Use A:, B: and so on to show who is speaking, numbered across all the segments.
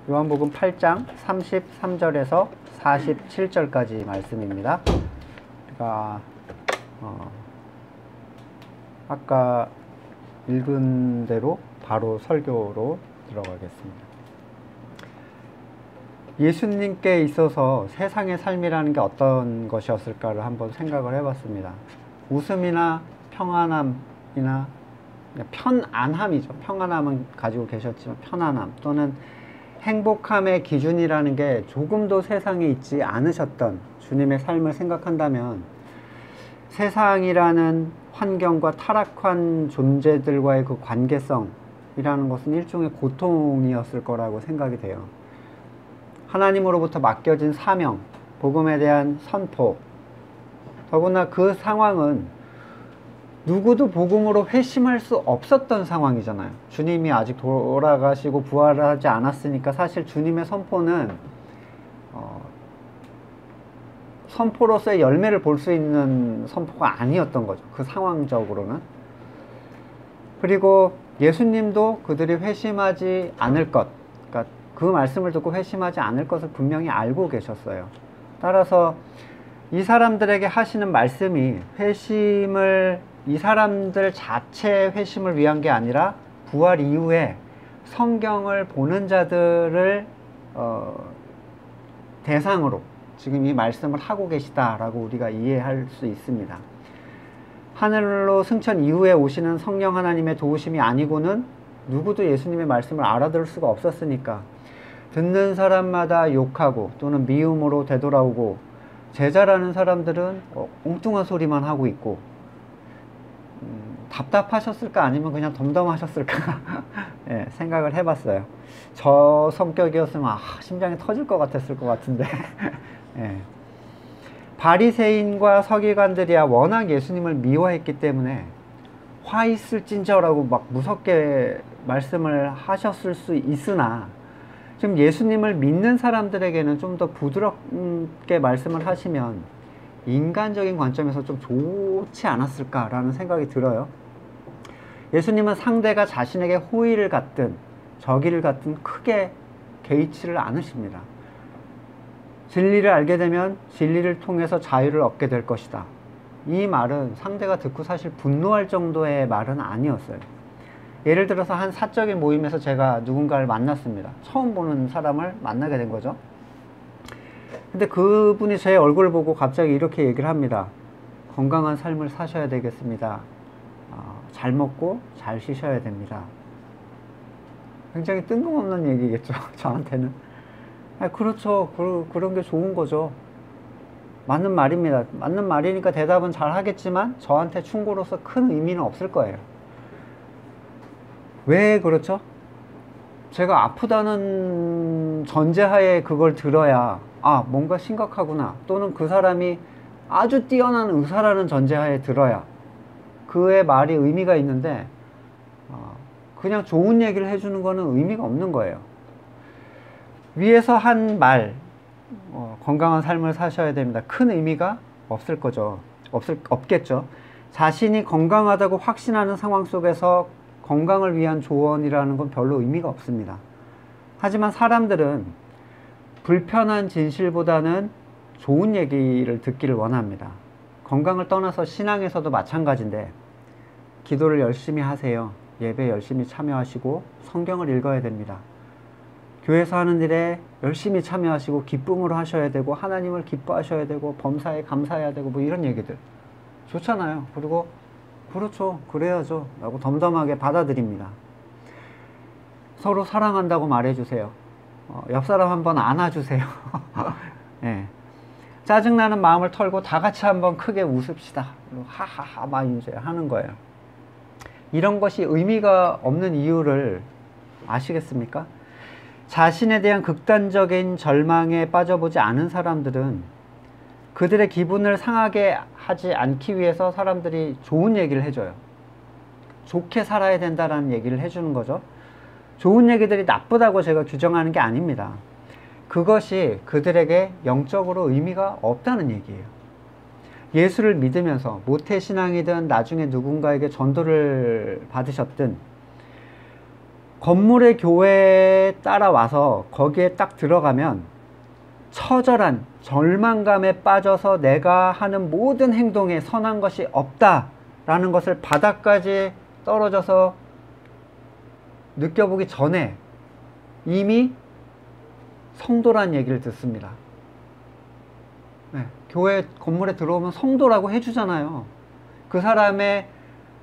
A: 요한복음 8장 33절에서 47절까지 말씀입니다. 제가 아까 읽은 대로 바로 설교로 들어가겠습니다. 예수님께 있어서 세상의 삶이라는 게 어떤 것이었을까를 한번 생각을 해봤습니다. 웃음이나 평안함이나 편안함이죠. 평안함은 가지고 계셨지만 편안함 또는 행복함의 기준이라는 게 조금도 세상에 있지 않으셨던 주님의 삶을 생각한다면 세상이라는 환경과 타락한 존재들과의 그 관계성이라는 것은 일종의 고통이었을 거라고 생각이 돼요. 하나님으로부터 맡겨진 사명, 복음에 대한 선포, 더구나 그 상황은 누구도 복음으로 회심할 수 없었던 상황이잖아요. 주님이 아직 돌아가시고 부활하지 않았으니까 사실 주님의 선포는 선포로서의 열매를 볼 수 있는 선포가 아니었던 거죠. 그 상황적으로는. 그리고 예수님도 그들이 회심하지 않을 것, 그러니까 그 말씀을 듣고 회심하지 않을 것을 분명히 알고 계셨어요. 따라서 이 사람들에게 하시는 말씀이 이 사람들 자체의 회심을 위한 게 아니라 부활 이후에 성경을 보는 자들을 대상으로 지금 이 말씀을 하고 계시다라고 우리가 이해할 수 있습니다. 하늘로 승천 이후에 오시는 성령 하나님의 도우심이 아니고는 누구도 예수님의 말씀을 알아들을 수가 없었으니까 듣는 사람마다 욕하고 또는 미움으로 되돌아오고 제자라는 사람들은 엉뚱한 소리만 하고 있고 답답하셨을까 아니면 그냥 덤덤하셨을까 예, 생각을 해봤어요. 저 성격이었으면 심장이 터질 것 같았을 것 같은데 예. 바리새인과 서기관들이야 워낙 예수님을 미워했기 때문에 화 있을진저라고 막 무섭게 말씀을 하셨을 수 있으나 지금 예수님을 믿는 사람들에게는 좀 더 부드럽게 말씀을 하시면 인간적인 관점에서 좀 좋지 않았을까라는 생각이 들어요. 예수님은 상대가 자신에게 호의를 갖든 적의를 갖든 크게 개의치를 않으십니다. 진리를 알게 되면 진리를 통해서 자유를 얻게 될 것이다. 이 말은 상대가 듣고 사실 분노할 정도의 말은 아니었어요. 예를 들어서 한 사적인 모임에서 제가 누군가를 만났습니다. 처음 보는 사람을 만나게 된 거죠. 근데 그분이 제 얼굴을 보고 갑자기 이렇게 얘기를 합니다. 건강한 삶을 사셔야 되겠습니다. 잘 먹고 잘 쉬셔야 됩니다. 굉장히 뜬금없는 얘기겠죠. 저한테는. 그렇죠. 그런 게 좋은 거죠. 맞는 말입니다. 맞는 말이니까 대답은 잘 하겠지만 저한테 충고로서 큰 의미는 없을 거예요. 왜 그렇죠? 제가 아프다는 전제하에 그걸 들어야 뭔가 심각하구나 또는 그 사람이 아주 뛰어난 의사라는 전제하에 들어야 그의 말이 의미가 있는데 그냥 좋은 얘기를 해주는 거는 의미가 없는 거예요. 위에서 한 말 건강한 삶을 사셔야 됩니다. 큰 의미가 없을 거죠. 없겠죠. 자신이 건강하다고 확신하는 상황 속에서 건강을 위한 조언이라는 건 별로 의미가 없습니다. 하지만 사람들은 불편한 진실보다는 좋은 얘기를 듣기를 원합니다. 건강을 떠나서 신앙에서도 마찬가지인데 기도를 열심히 하세요. 예배 열심히 참여하시고 성경을 읽어야 됩니다. 교회에서 하는 일에 열심히 참여하시고 기쁨으로 하셔야 되고 하나님을 기뻐하셔야 되고 범사에 감사해야 되고 뭐 이런 얘기들 좋잖아요. 그리고 그렇죠. 그래야죠. 라고 덤덤하게 받아들입니다. 서로 사랑한다고 말해주세요. 옆 사람 한번 안아주세요. 네. 짜증나는 마음을 털고 다 같이 한번 크게 웃읍시다. 하하하 막 이제 하는 거예요. 이런 것이 의미가 없는 이유를 아시겠습니까? 자신에 대한 극단적인 절망에 빠져보지 않은 사람들은 그들의 기분을 상하게 하지 않기 위해서 사람들이 좋은 얘기를 해줘요. 좋게 살아야 된다라는 얘기를 해주는 거죠. 좋은 얘기들이 나쁘다고 제가 규정하는 게 아닙니다. 그것이 그들에게 영적으로 의미가 없다는 얘기예요. 예수를 믿으면서 모태신앙이든 나중에 누군가에게 전도를 받으셨든 건물의 교회에 따라와서 거기에 딱 들어가면 처절한 절망감에 빠져서 내가 하는 모든 행동에 선한 것이 없다라는 것을 바닥까지 떨어져서 느껴보기 전에 이미 성도란 얘기를 듣습니다. 네, 교회 건물에 들어오면 성도라고 해주잖아요. 그 사람의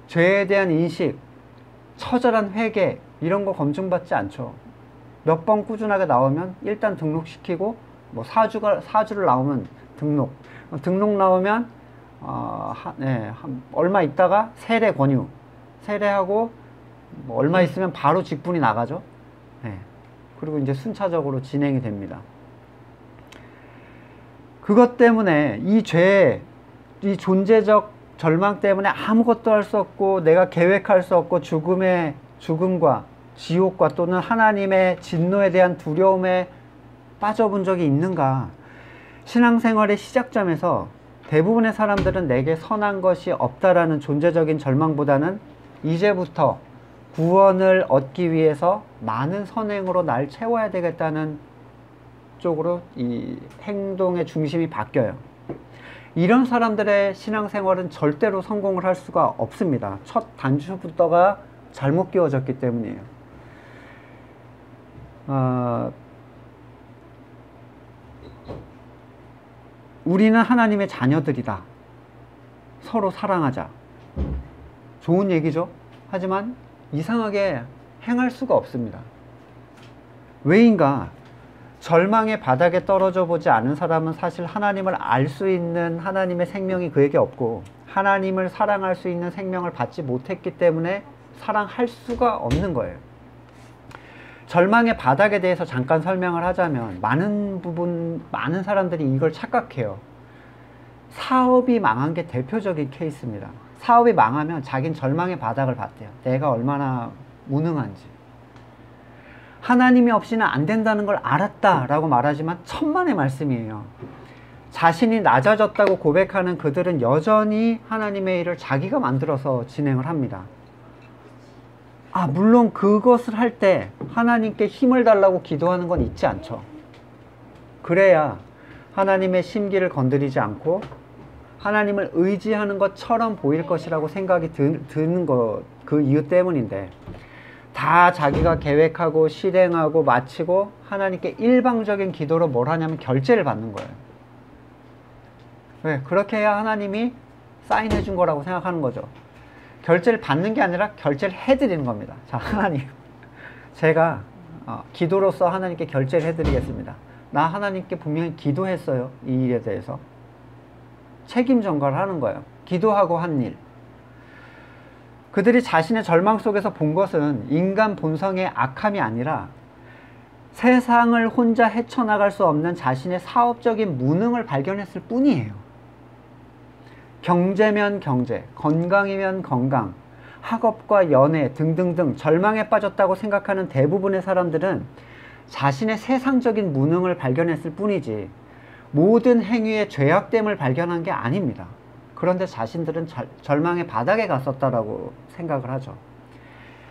A: 죄에 대한 인식, 처절한 회개 이런 거 검증받지 않죠. 몇 번 꾸준하게 나오면 일단 등록시키고 뭐 4주를 나오면 등록 나오면 얼마 있다가 세례 권유 세례하고 뭐 얼마 있으면 바로 직분이 나가죠. 네. 그리고 이제 순차적으로 진행이 됩니다. 그것 때문에 이 죄, 이 존재적 절망 때문에 아무것도 할 수 없고 내가 계획할 수 없고 죽음과 지옥과 또는 하나님의 진노에 대한 두려움에 빠져본 적이 있는가? 신앙생활의 시작점에서 대부분의 사람들은 내게 선한 것이 없다라는 존재적인 절망보다는 이제부터 구원을 얻기 위해서 많은 선행으로 날 채워야 되겠다는 쪽으로 이 행동의 중심이 바뀌어요. 이런 사람들의 신앙생활은 절대로 성공을 할 수가 없습니다. 첫 단추부터가 잘못 끼워졌기 때문이에요. 우리는 하나님의 자녀들이다. 서로 사랑하자. 좋은 얘기죠. 하지만 이상하게 행할 수가 없습니다. 왜인가? 절망의 바닥에 떨어져 보지 않은 사람은 사실 하나님을 알 수 있는 하나님의 생명이 그에게 없고 하나님을 사랑할 수 있는 생명을 받지 못했기 때문에 사랑할 수가 없는 거예요. 절망의 바닥에 대해서 잠깐 설명을 하자면 많은 사람들이 이걸 착각해요. 사업이 망한 게 대표적인 케이스입니다. 사업이 망하면 자긴 절망의 바닥을 봤대요. 내가 얼마나 무능한지. 하나님이 없이는 안 된다는 걸 알았다라고 말하지만 천만의 말씀이에요. 자신이 낮아졌다고 고백하는 그들은 여전히 하나님의 일을 자기가 만들어서 진행을 합니다. 물론 그것을 할 때 하나님께 힘을 달라고 기도하는 건 잊지 않죠. 그래야 하나님의 심기를 건드리지 않고 하나님을 의지하는 것처럼 보일 것이라고 생각이 드는 것, 그 이유 때문인데 다 자기가 계획하고 실행하고 마치고 하나님께 일방적인 기도로 뭘 하냐면 결제를 받는 거예요. 왜? 그렇게 해야 하나님이 사인해 준 거라고 생각하는 거죠. 결제를 받는 게 아니라 결제를 해드리는 겁니다. 자, 하나님, 제가 기도로서 하나님께 결제를 해드리겠습니다. 나 하나님께 분명히 기도했어요. 이 일에 대해서. 책임 전가를 하는 거예요. 기도하고 한 일. 그들이 자신의 절망 속에서 본 것은 인간 본성의 악함이 아니라 세상을 혼자 헤쳐나갈 수 없는 자신의 사업적인 무능을 발견했을 뿐이에요. 경제면 경제, 건강이면 건강, 학업과 연애 등등등 절망에 빠졌다고 생각하는 대부분의 사람들은 자신의 세상적인 무능을 발견했을 뿐이지 모든 행위의 죄악됨을 발견한 게 아닙니다. 그런데 자신들은 절망의 바닥에 갔었다라고 생각을 하죠.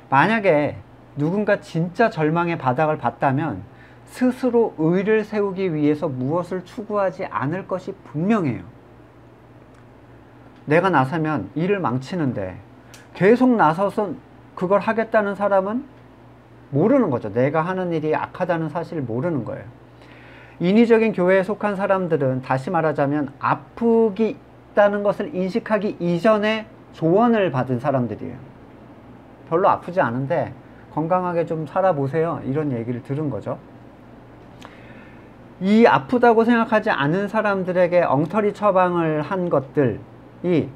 A: 만약에 누군가 진짜 절망의 바닥을 봤다면 스스로 의를 세우기 위해서 무엇을 추구하지 않을 것이 분명해요. 내가 나서면 일을 망치는데 계속 나서서 그걸 하겠다는 사람은 모르는 거죠. 내가 하는 일이 악하다는 사실을 모르는 거예요. 인위적인 교회에 속한 사람들은 다시 말하자면 아프기 있다는 것을 인식하기 이전에 조언을 받은 사람들이에요. 별로 아프지 않은데 건강하게 좀 살아보세요. 이런 얘기를 들은 거죠. 이 아프다고 생각하지 않은 사람들에게 엉터리 처방을 한 것들이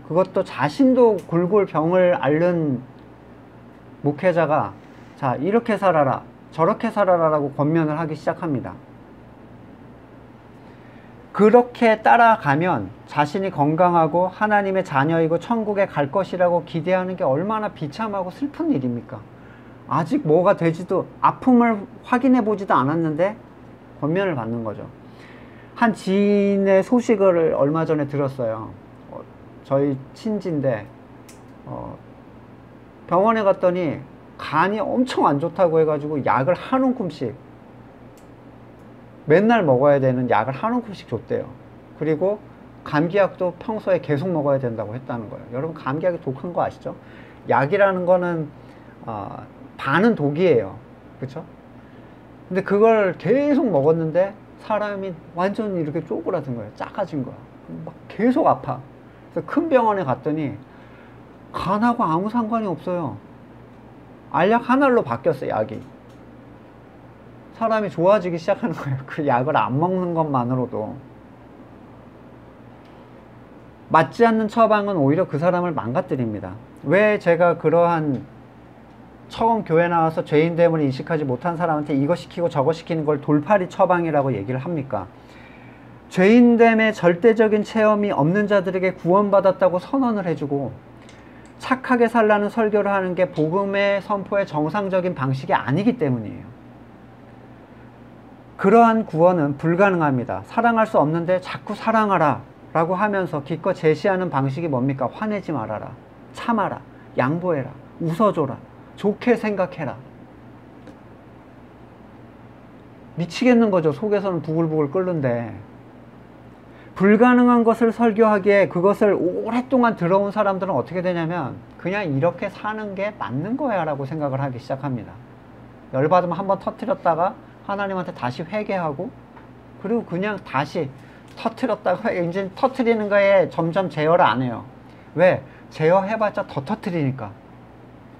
A: 그것도 자신도 골골 병을 앓는 목회자가 자, 이렇게 살아라 저렇게 살아라 라고 권면을 하기 시작합니다. 그렇게 따라가면 자신이 건강하고 하나님의 자녀이고 천국에 갈 것이라고 기대하는 게 얼마나 비참하고 슬픈 일입니까? 아직 뭐가 되지도 아픔을 확인해 보지도 않았는데 권면을 받는 거죠. 한 지인의 소식을 얼마 전에 들었어요. 저희 친지인데 병원에 갔더니 간이 엄청 안 좋다고 해가지고 약을 한 움큼씩 맨날 먹어야 되는 약을 한 움큼씩 줬대요. 그리고 감기약도 평소에 계속 먹어야 된다고 했다는 거예요. 여러분, 감기약이 독한 거 아시죠? 약이라는 거는 반은 독이에요. 그쵸? 근데 그걸 계속 먹었는데 사람이 완전 이렇게 쪼그라든 거예요. 작아진 거야. 막 계속 아파. 그래서 큰 병원에 갔더니 간하고 아무 상관이 없어요. 알약 하나로 바뀌었어요, 약이. 사람이 좋아지기 시작하는 거예요. 그 약을 안 먹는 것만으로도. 맞지 않는 처방은 오히려 그 사람을 망가뜨립니다. 왜 제가 그러한 처음 교회 나와서 죄인됨을 인식하지 못한 사람한테 이거 시키고 저거 시키는 걸 돌팔이 처방이라고 얘기를 합니까? 죄인됨의 절대적인 체험이 없는 자들에게 구원받았다고 선언을 해주고 착하게 살라는 설교를 하는 게 복음의 선포의 정상적인 방식이 아니기 때문이에요. 그러한 구원은 불가능합니다. 사랑할 수 없는데 자꾸 사랑하라 라고 하면서 기껏 제시하는 방식이 뭡니까? 화내지 말아라, 참아라, 양보해라, 웃어줘라, 좋게 생각해라. 미치겠는 거죠. 속에서는 부글부글 끓는데. 불가능한 것을 설교하기에 그것을 오랫동안 들어온 사람들은 어떻게 되냐면 그냥 이렇게 사는 게 맞는 거야 라고 생각을 하기 시작합니다. 열받으면 한번 터뜨렸다가 하나님한테 다시 회개하고, 그리고 그냥 다시 터뜨렸다가 이제 터뜨리는 거에 점점 제어를 안 해요. 왜? 제어해봤자 더 터뜨리니까.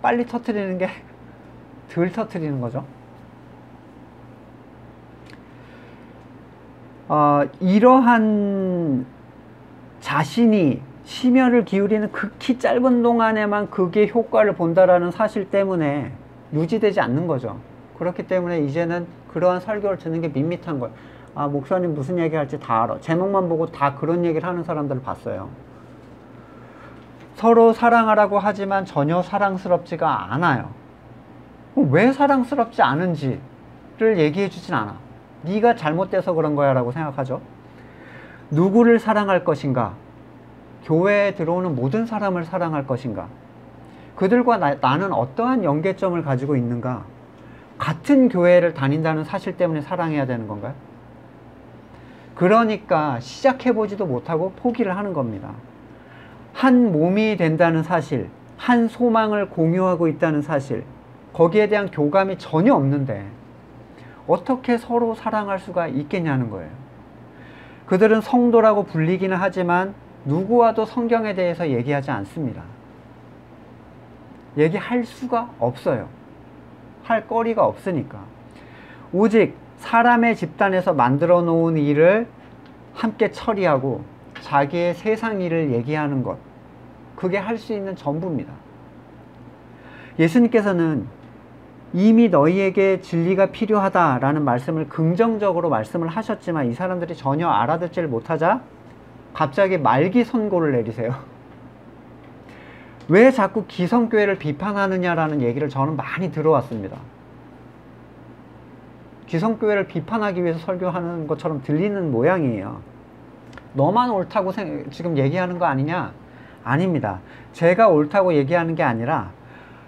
A: 빨리 터뜨리는 게 덜 터뜨리는 거죠. 이러한 자신이 심혈을 기울이는 극히 짧은 동안에만 그게 효과를 본다라는 사실 때문에 유지되지 않는 거죠. 그렇기 때문에 이제는 그러한 설교를 듣는 게 밋밋한 거예요. 아, 목사님 무슨 얘기 할지 다 알아. 제목만 보고 다 그런 얘기를 하는 사람들을 봤어요. 서로 사랑하라고 하지만 전혀 사랑스럽지가 않아요. 왜 사랑스럽지 않은지를 얘기해 주진 않아. 네가 잘못돼서 그런 거야 라고 생각하죠. 누구를 사랑할 것인가? 교회에 들어오는 모든 사람을 사랑할 것인가? 그들과 나는 어떠한 연계점을 가지고 있는가? 같은 교회를 다닌다는 사실 때문에 사랑해야 되는 건가요? 그러니까 시작해보지도 못하고 포기를 하는 겁니다. 한 몸이 된다는 사실, 한 소망을 공유하고 있다는 사실, 거기에 대한 교감이 전혀 없는데 어떻게 서로 사랑할 수가 있겠냐는 거예요. 그들은 성도라고 불리기는 하지만 누구와도 성경에 대해서 얘기하지 않습니다. 얘기할 수가 없어요. 할 거리가 없으니까. 오직 사람의 집단에서 만들어 놓은 일을 함께 처리하고 자기의 세상 일을 얘기하는 것, 그게 할 수 있는 전부입니다. 예수님께서는 이미 너희에게 진리가 필요하다라는 말씀을 긍정적으로 말씀을 하셨지만 이 사람들이 전혀 알아듣지를 못하자 갑자기 말기 선고를 내리세요. 왜 자꾸 기성교회를 비판하느냐라는 얘기를 저는 많이 들어왔습니다. 기성교회를 비판하기 위해서 설교하는 것처럼 들리는 모양이에요. 너만 옳다고 지금 얘기하는 거 아니냐? 아닙니다. 제가 옳다고 얘기하는 게 아니라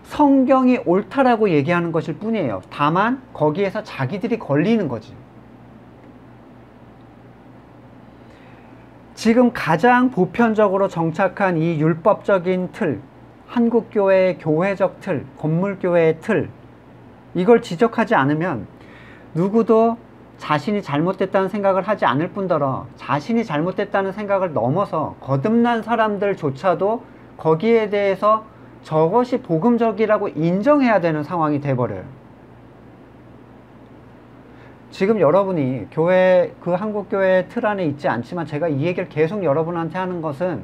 A: 성경이 옳다라고 얘기하는 것일 뿐이에요. 다만 거기에서 자기들이 걸리는 거지. 지금 가장 보편적으로 정착한 이 율법적인 틀, 한국교회의 교회적 틀, 건물교회의 틀, 이걸 지적하지 않으면 누구도 자신이 잘못됐다는 생각을 하지 않을 뿐더러 자신이 잘못됐다는 생각을 넘어서 거듭난 사람들조차도 거기에 대해서 저것이 복음적이라고 인정해야 되는 상황이 돼버려요. 지금 여러분이 교회, 그 한국교회 틀 안에 있지 않지만 제가 이 얘기를 계속 여러분한테 하는 것은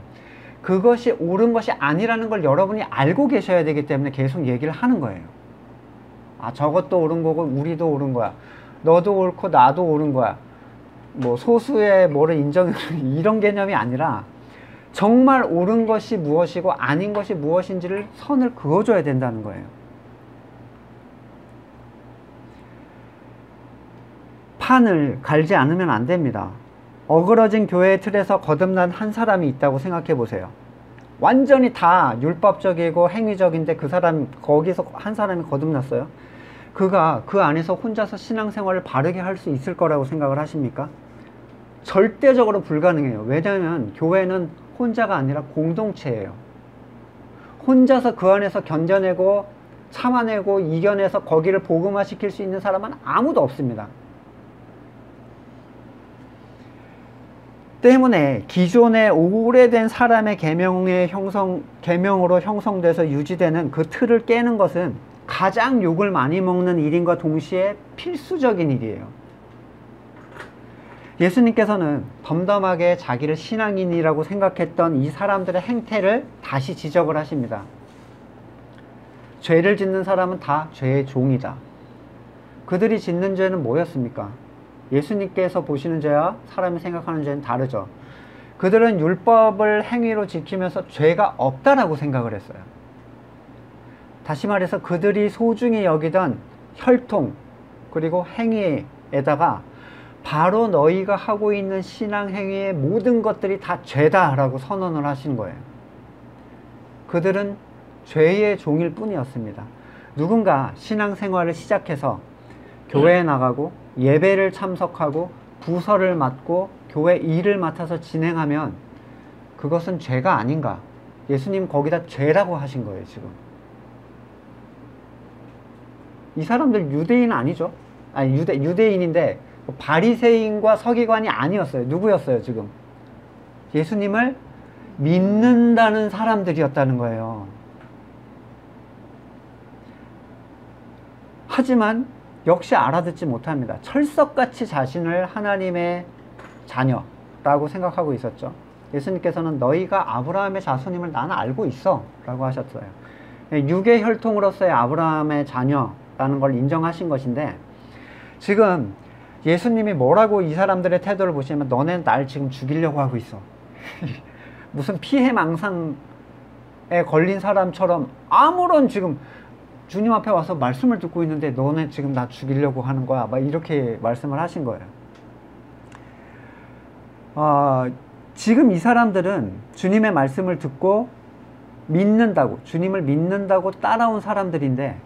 A: 그것이 옳은 것이 아니라는 걸 여러분이 알고 계셔야 되기 때문에 계속 얘기를 하는 거예요. 아, 저것도 옳은 거고 우리도 옳은 거야. 너도 옳고 나도 옳은 거야. 뭐 소수의 뭐를 인정해 이런 개념이 아니라 정말 옳은 것이 무엇이고 아닌 것이 무엇인지를 선을 그어줘야 된다는 거예요. 판을 갈지 않으면 안 됩니다. 어그러진 교회의 틀에서 거듭난 한 사람이 있다고 생각해 보세요. 완전히 다 율법적이고 행위적인데 그 사람, 거기서 한 사람이 거듭났어요. 그가 그 안에서 혼자서 신앙생활을 바르게 할 수 있을 거라고 생각을 하십니까? 절대적으로 불가능해요. 왜냐하면 교회는 혼자가 아니라 공동체예요. 혼자서 그 안에서 견뎌내고 참아내고 이겨내서 거기를 복음화시킬 수 있는 사람은 아무도 없습니다. 때문에 기존의 오래된 사람의 계명으로 형성돼서 유지되는 그 틀을 깨는 것은 가장 욕을 많이 먹는 일인과 동시에 필수적인 일이에요. 예수님께서는 덤덤하게 자기를 신앙인이라고 생각했던 이 사람들의 행태를 다시 지적을 하십니다. 죄를 짓는 사람은 다 죄의 종이다. 그들이 짓는 죄는 뭐였습니까? 예수님께서 보시는 죄와 사람이 생각하는 죄는 다르죠. 그들은 율법을 행위로 지키면서 죄가 없다라고 생각을 했어요. 다시 말해서 그들이 소중히 여기던 혈통 그리고 행위에다가 바로 너희가 하고 있는 신앙 행위의 모든 것들이 다 죄다라고 선언을 하신 거예요. 그들은 죄의 종일 뿐이었습니다. 누군가 신앙생활을 시작해서 교회에 나가고 예배를 참석하고 부서를 맡고 교회 일을 맡아서 진행하면 그것은 죄가 아닌가? 예수님 거기다 죄라고 하신 거예요, 지금. 이 사람들 유대인 아니죠? 아니, 유대인인데 바리새인과 서기관이 아니었어요. 누구였어요, 지금? 예수님을 믿는다는 사람들이었다는 거예요. 하지만 역시 알아듣지 못합니다. 철석같이 자신을 하나님의 자녀라고 생각하고 있었죠. 예수님께서는 너희가 아브라함의 자손임을 나는 알고 있어 라고 하셨어요. 육의 혈통으로서의 아브라함의 자녀라는 걸 인정하신 것인데, 지금 예수님이 뭐라고 이 사람들의 태도를 보시면 너네 날 지금 죽이려고 하고 있어. 무슨 피해망상에 걸린 사람처럼 아무런 지금 주님 앞에 와서 말씀을 듣고 있는데 너네 지금 나 죽이려고 하는 거야. 막 이렇게 말씀을 하신 거예요. 지금 이 사람들은 주님의 말씀을 듣고 믿는다고, 주님을 믿는다고 따라온 사람들인데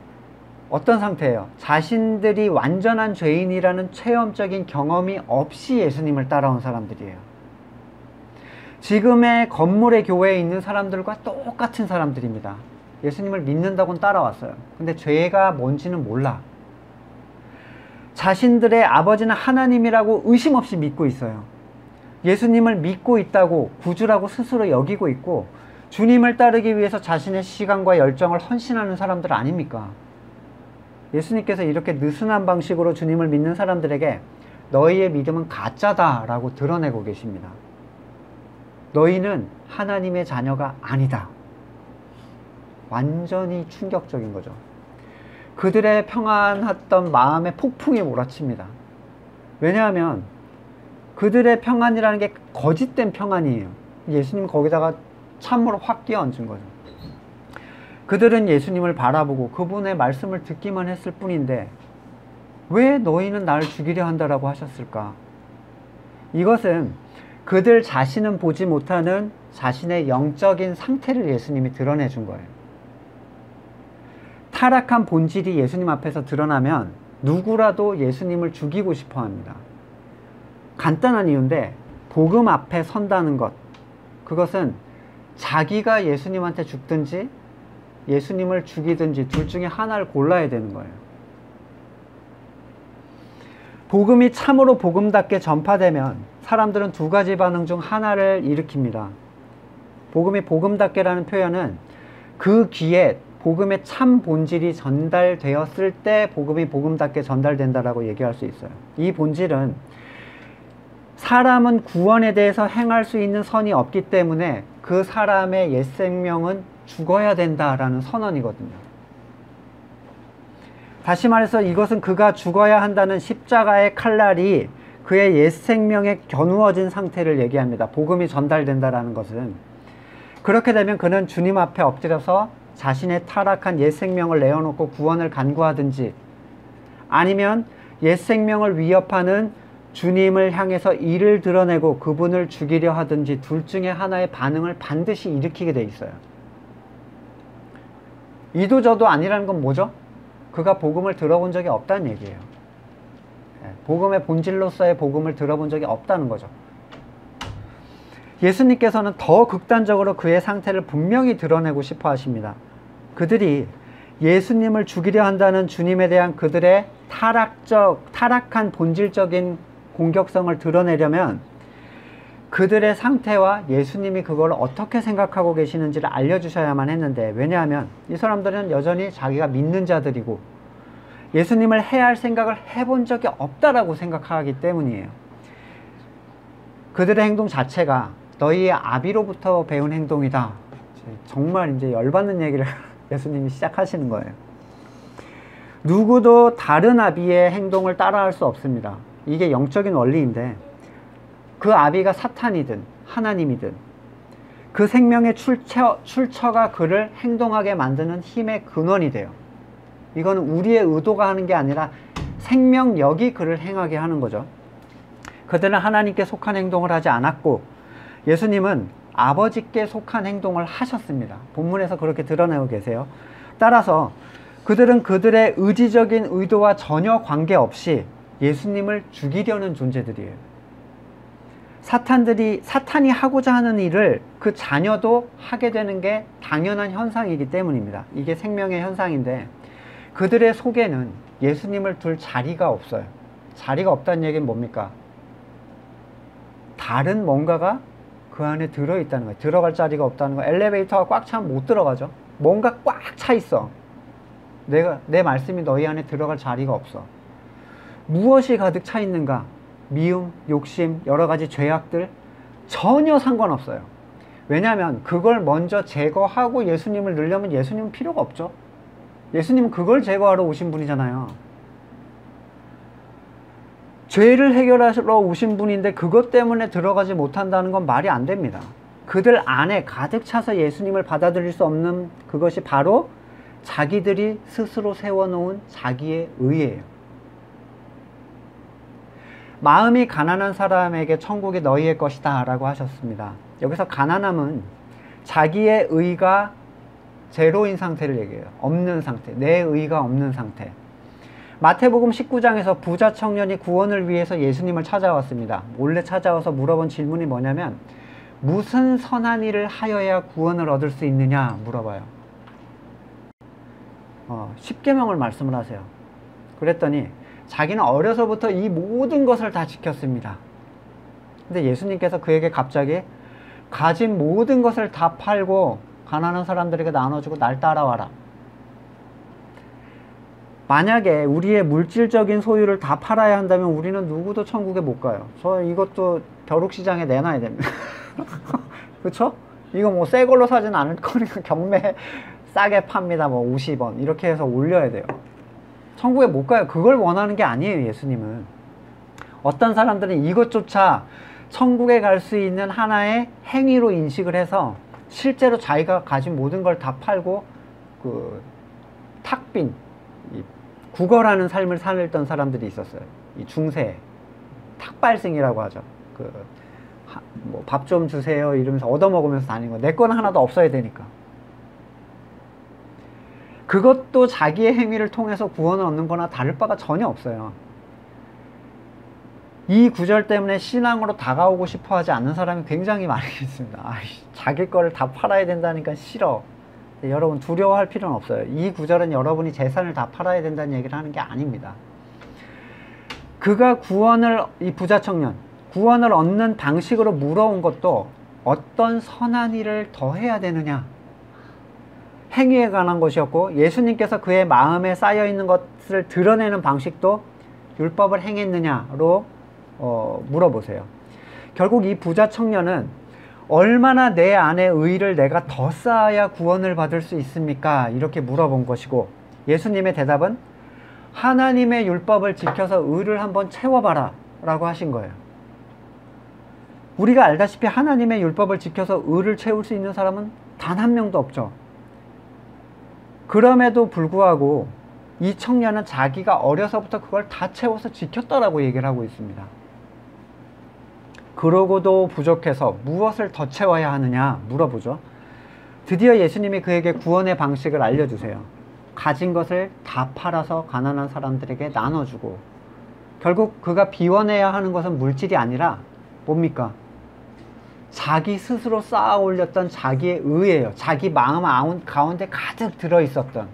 A: 어떤 상태예요? 자신들이 완전한 죄인이라는 체험적인 경험이 없이 예수님을 따라온 사람들이에요. 지금의 건물의 교회에 있는 사람들과 똑같은 사람들입니다. 예수님을 믿는다고는 따라왔어요. 근데 죄가 뭔지는 몰라. 자신들의 아버지는 하나님이라고 의심 없이 믿고 있어요. 예수님을 믿고 있다고 구주라고 스스로 여기고 있고 주님을 따르기 위해서 자신의 시간과 열정을 헌신하는 사람들 아닙니까? 예수님께서 이렇게 느슨한 방식으로 주님을 믿는 사람들에게 너희의 믿음은 가짜다 라고 드러내고 계십니다. 너희는 하나님의 자녀가 아니다. 완전히 충격적인 거죠. 그들의 평안했던 마음에 폭풍이 몰아칩니다. 왜냐하면 그들의 평안이라는 게 거짓된 평안이에요. 예수님 거기다가 참으로 확 끼얹은 거죠. 그들은 예수님을 바라보고 그분의 말씀을 듣기만 했을 뿐인데 왜 너희는 나를 죽이려 한다라고 하셨을까? 이것은 그들 자신은 보지 못하는 자신의 영적인 상태를 예수님이 드러내 준 거예요. 타락한 본질이 예수님 앞에서 드러나면 누구라도 예수님을 죽이고 싶어 합니다. 간단한 이유인데 복음 앞에 선다는 것, 그것은 자기가 예수님한테 죽든지 예수님을 죽이든지 둘 중에 하나를 골라야 되는 거예요. 복음이 참으로 복음답게 전파되면 사람들은 두 가지 반응 중 하나를 일으킵니다. 복음이 복음답게라는 표현은 그 귀에 복음의 참 본질이 전달되었을 때 복음이 복음답게 전달된다라고 얘기할 수 있어요. 이 본질은 사람은 구원에 대해서 행할 수 있는 선이 없기 때문에 그 사람의 옛 생명은 죽어야 된다라는 선언이거든요. 다시 말해서 이것은 그가 죽어야 한다는 십자가의 칼날이 그의 옛 생명에 겨누어진 상태를 얘기합니다. 복음이 전달된다라는 것은. 그렇게 되면 그는 주님 앞에 엎드려서 자신의 타락한 옛 생명을 내어놓고 구원을 간구하든지 아니면 옛 생명을 위협하는 주님을 향해서 이를 드러내고 그분을 죽이려 하든지 둘 중에 하나의 반응을 반드시 일으키게 돼 있어요. 이도 저도 아니라는 건 뭐죠? 그가 복음을 들어본 적이 없다는 얘기예요. 복음의 본질로서의 복음을 들어본 적이 없다는 거죠. 예수님께서는 더 극단적으로 그의 상태를 분명히 드러내고 싶어 하십니다. 그들이 예수님을 죽이려 한다는 주님에 대한 그들의 타락한 본질적인 공격성을 드러내려면 그들의 상태와 예수님이 그걸 어떻게 생각하고 계시는지를 알려주셔야만 했는데, 왜냐하면 이 사람들은 여전히 자기가 믿는 자들이고 예수님을 해야 할 생각을 해본 적이 없다라고 생각하기 때문이에요. 그들의 행동 자체가 너희의 아비로부터 배운 행동이다. 정말 이제 열받는 얘기를 예수님이 시작하시는 거예요. 누구도 다른 아비의 행동을 따라할 수 없습니다. 이게 영적인 원리인데, 그 아비가 사탄이든 하나님이든 그 생명의 출처가 그를 행동하게 만드는 힘의 근원이 돼요. 이거는 우리의 의도가 하는 게 아니라 생명력이 그를 행하게 하는 거죠. 그들은 하나님께 속한 행동을 하지 않았고 예수님은 아버지께 속한 행동을 하셨습니다. 본문에서 그렇게 드러내고 계세요. 따라서 그들은 그들의 의지적인 의도와 전혀 관계없이 예수님을 죽이려는 존재들이에요. 사탄이 하고자 하는 일을 그 자녀도 하게 되는 게 당연한 현상이기 때문입니다. 이게 생명의 현상인데, 그들의 속에는 예수님을 둘 자리가 없어요. 자리가 없다는 얘기는 뭡니까? 다른 뭔가가 그 안에 들어있다는 거예요. 들어갈 자리가 없다는 거예요. 엘리베이터가 꽉 차면 못 들어가죠. 뭔가 꽉 차 있어. 내 말씀이 너희 안에 들어갈 자리가 없어. 무엇이 가득 차 있는가? 미움, 욕심, 여러 가지 죄악들 전혀 상관없어요. 왜냐하면 그걸 먼저 제거하고 예수님을 넣으려면 예수님은 필요가 없죠. 예수님은 그걸 제거하러 오신 분이잖아요. 죄를 해결하러 오신 분인데 그것 때문에 들어가지 못한다는 건 말이 안 됩니다. 그들 안에 가득 차서 예수님을 받아들일 수 없는 그것이 바로 자기들이 스스로 세워놓은 자기의 의예요. 마음이 가난한 사람에게 천국이 너희의 것이다 라고 하셨습니다. 여기서 가난함은 자기의 의가 제로인 상태를 얘기해요. 없는 상태, 내 의가 없는 상태. 마태복음 19장에서 부자 청년이 구원을 위해서 예수님을 찾아왔습니다. 몰래 찾아와서 물어본 질문이 뭐냐면, 무슨 선한 일을 하여야 구원을 얻을 수 있느냐 물어봐요. 10계명을 말씀을 하세요. 그랬더니 자기는 어려서부터 이 모든 것을 다 지켰습니다. 근데 예수님께서 그에게 갑자기 가진 모든 것을 다 팔고 가난한 사람들에게 나눠주고 날 따라와라. 만약에 우리의 물질적인 소유를 다 팔아야 한다면 우리는 누구도 천국에 못 가요. 저 이것도 벼룩시장에 내놔야 됩니다. 그쵸? 이거 뭐 새 걸로 사진 않을 거니까 경매 싸게 팝니다. 뭐 50원 이렇게 해서 올려야 돼요. 천국에 못 가요. 그걸 원하는 게 아니에요. 예수님은. 어떤 사람들은 이것조차 천국에 갈 수 있는 하나의 행위로 인식을 해서 실제로 자기가 가진 모든 걸 다 팔고 그 탁빈, 구걸하는 삶을 살던 사람들이 있었어요. 이 중세 탁발생이라고 하죠. 뭐 밥 좀 주세요 이러면서 얻어먹으면서 다니는 거. 내 건 하나도 없어야 되니까. 그것도 자기의 행위를 통해서 구원을 얻는 거나 다를 바가 전혀 없어요. 이 구절 때문에 신앙으로 다가오고 싶어 하지 않는 사람이 굉장히 많이 있습니다. 자기 거를 다 팔아야 된다니까 싫어. 여러분 두려워할 필요는 없어요. 이 구절은 여러분이 재산을 다 팔아야 된다는 얘기를 하는 게 아닙니다. 그가 이 부자 청년, 구원을 얻는 방식으로 물어온 것도 어떤 선한 일을 더 해야 되느냐, 행위에 관한 것이었고, 예수님께서 그의 마음에 쌓여있는 것을 드러내는 방식도 율법을 행했느냐로 물어보세요. 결국 이 부자 청년은 얼마나 내 안에 의를 내가 더 쌓아야 구원을 받을 수 있습니까? 이렇게 물어본 것이고, 예수님의 대답은 하나님의 율법을 지켜서 의를 한번 채워봐라 라고 하신 거예요. 우리가 알다시피 하나님의 율법을 지켜서 의를 채울 수 있는 사람은 단 한 명도 없죠. 그럼에도 불구하고 이 청년은 자기가 어려서부터 그걸 다 채워서 지켰다라고 얘기를 하고 있습니다. 그러고도 부족해서 무엇을 더 채워야 하느냐 물어보죠. 드디어 예수님이 그에게 구원의 방식을 알려주세요. 가진 것을 다 팔아서 가난한 사람들에게 나눠주고, 결국 그가 비워내야 하는 것은 물질이 아니라 뭡니까? 자기 스스로 쌓아 올렸던 자기의 의예요. 자기 마음 가운데 가득 들어있었던,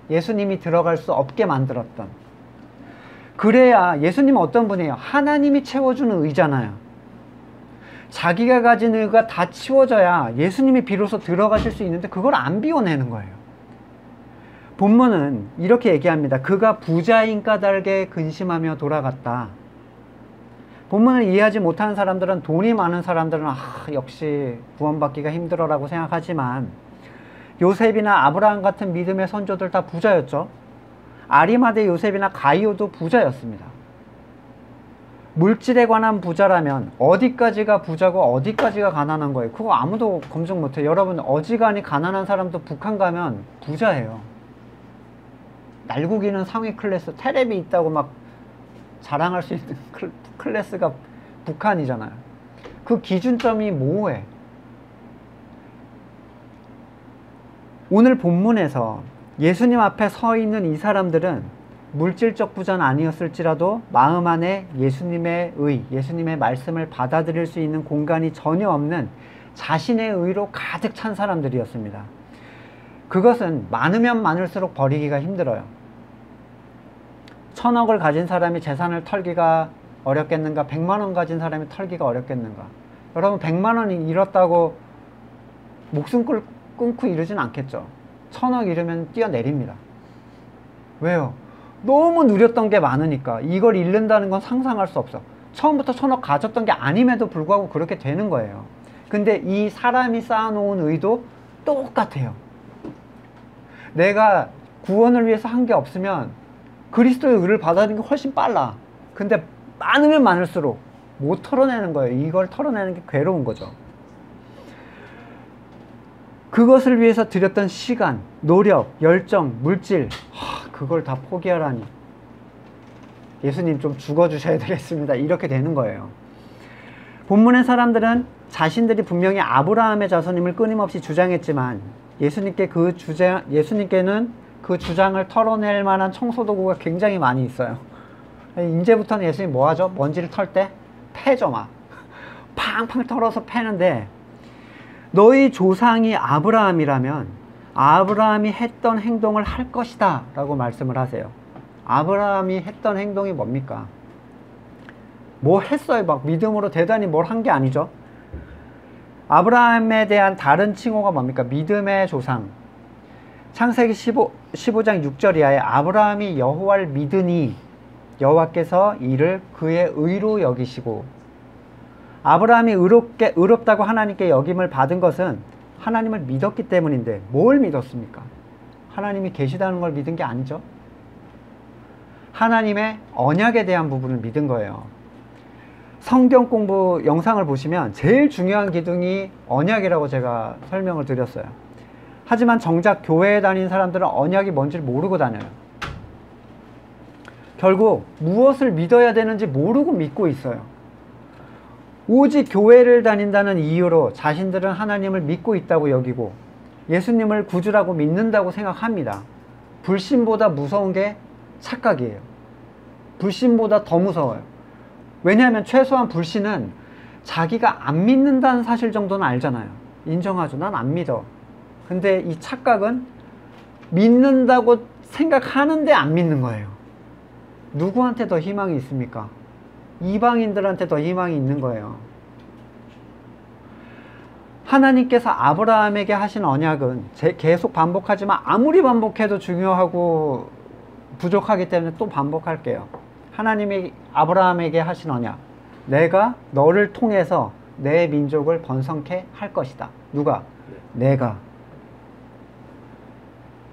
A: 예수님이 들어갈 수 없게 만들었던. 그래야 예수님은 어떤 분이에요? 하나님이 채워주는 의잖아요. 자기가 가진 의가 다 치워져야 예수님이 비로소 들어가실 수 있는데 그걸 안 비워내는 거예요. 본문은 이렇게 얘기합니다. 그가 부자인 까닭에 근심하며 돌아갔다. 본문을 이해하지 못하는 사람들은, 돈이 많은 사람들은 역시 구원받기가 힘들어라고 생각하지만, 요셉이나 아브라함 같은 믿음의 선조들 다 부자였죠. 아리마대 요셉이나 가이오도 부자였습니다. 물질에 관한 부자라면 어디까지가 부자고 어디까지가 가난한 거예요? 그거 아무도 검증 못해요. 여러분, 어지간히 가난한 사람도 북한 가면 부자예요. 날고기는 상위 클래스, 테레비 있다고 막 자랑할 수 있는 클래스가 북한이잖아요. 그 기준점이 모호해. 오늘 본문에서 예수님 앞에 서 있는 이 사람들은 물질적 부자는 아니었을지라도 마음 안에 예수님의 의, 예수님의 말씀을 받아들일 수 있는 공간이 전혀 없는 자신의 의로 가득 찬 사람들이었습니다. 그것은 많으면 많을수록 버리기가 힘들어요. 1,000억을 가진 사람이 재산을 털기가 어렵겠는가? 100만 원 가진 사람이 털기가 어렵겠는가? 여러분, 100만 원이 잃었다고 목숨 끊고 이러진 않겠죠. 1,000억 잃으면 뛰어내립니다. 왜요? 너무 누렸던 게 많으니까. 이걸 잃는다는 건 상상할 수 없어. 처음부터 1,000억 가졌던 게 아님에도 불구하고 그렇게 되는 거예요. 근데 이 사람이 쌓아놓은 의도 똑같아요. 내가 구원을 위해서 한 게 없으면 그리스도의 의를 받아들이는 게 훨씬 빨라. 근데 많으면 많을수록 못 털어내는 거예요. 이걸 털어내는 게 괴로운 거죠. 그것을 위해서 들였던 시간, 노력, 열정, 물질, 그걸 다 포기하라니. 예수님 좀 죽어주셔야 되겠습니다. 이렇게 되는 거예요. 본문의 사람들은 자신들이 분명히 아브라함의 자손임을 끊임없이 주장했지만, 예수님께는 그 주장을 털어낼 만한 청소도구가 굉장히 많이 있어요. 이제부터는 예수님 뭐 하죠? 먼지를 털 때 패죠, 막. 팡팡 털어서 패는데, 너희 조상이 아브라함이라면 아브라함이 했던 행동을 할 것이다 라고 말씀을 하세요. 아브라함이 했던 행동이 뭡니까? 뭐 했어요? 막 믿음으로 대단히 뭘 한 게 아니죠. 아브라함에 대한 다른 칭호가 뭡니까? 믿음의 조상. 창세기 15장 6절 이하에 아브라함이 여호와를 믿으니 여호와께서 이를 그의 의로 여기시고, 아브라함이 의롭다고 하나님께 여김을 받은 것은 하나님을 믿었기 때문인데, 뭘 믿었습니까? 하나님이 계시다는 걸 믿은 게 아니죠. 하나님의 언약에 대한 부분을 믿은 거예요. 성경 공부 영상을 보시면 제일 중요한 기둥이 언약이라고 제가 설명을 드렸어요. 하지만 정작 교회에 다니는 사람들은 언약이 뭔지를 모르고 다녀요. 결국 무엇을 믿어야 되는지 모르고 믿고 있어요. 오직 교회를 다닌다는 이유로 자신들은 하나님을 믿고 있다고 여기고 예수님을 구주라고 믿는다고 생각합니다. 불신보다 무서운 게 착각이에요. 불신보다 더 무서워요. 왜냐하면 최소한 불신은 자기가 안 믿는다는 사실 정도는 알잖아요. 인정하죠. 난 안 믿어. 근데 이 착각은 믿는다고 생각하는데 안 믿는 거예요. 누구한테 더 희망이 있습니까? 이방인들한테 더 희망이 있는 거예요. 하나님께서 아브라함에게 하신 언약은 계속 반복하지만 아무리 반복해도 중요하고 부족하기 때문에 또 반복할게요. 하나님이 아브라함에게 하신 언약, 내가 너를 통해서 내 민족을 번성케 할 것이다. 누가? 내가.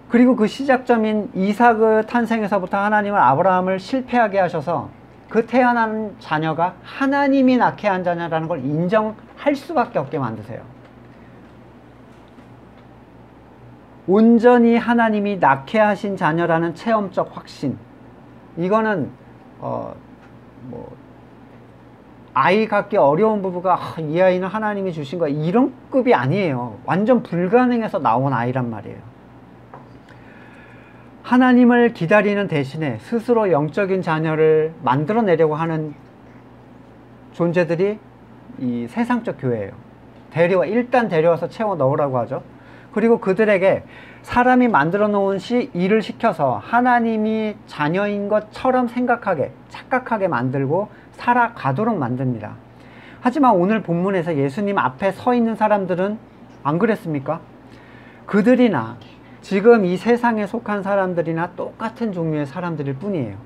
A: 그리고 그 시작점인 이삭의 탄생에서부터 하나님은 아브라함을 실패하게 하셔서 그 태어난 자녀가 하나님이 낳게 한 자녀라는 걸 인정할 수밖에 없게 만드세요. 온전히 하나님이 낳게 하신 자녀라는 체험적 확신. 이거는 아이 갖기 어려운 부부가 이 아이는 하나님이 주신 거야 이런 급이 아니에요. 완전 불가능해서 나온 아이란 말이에요. 하나님을 기다리는 대신에 스스로 영적인 자녀를 만들어내려고 하는 존재들이 이 세상적 교회예요. 일단 데려와서 채워 넣으라고 하죠. 그리고 그들에게 사람이 만들어 놓은 일을 시켜서 하나님이 자녀인 것처럼 생각하게, 착각하게 만들고 살아가도록 만듭니다. 하지만 오늘 본문에서 예수님 앞에 서 있는 사람들은 안 그랬습니까? 그들이나 지금 이 세상에 속한 사람들이나 똑같은 종류의 사람들일 뿐이에요.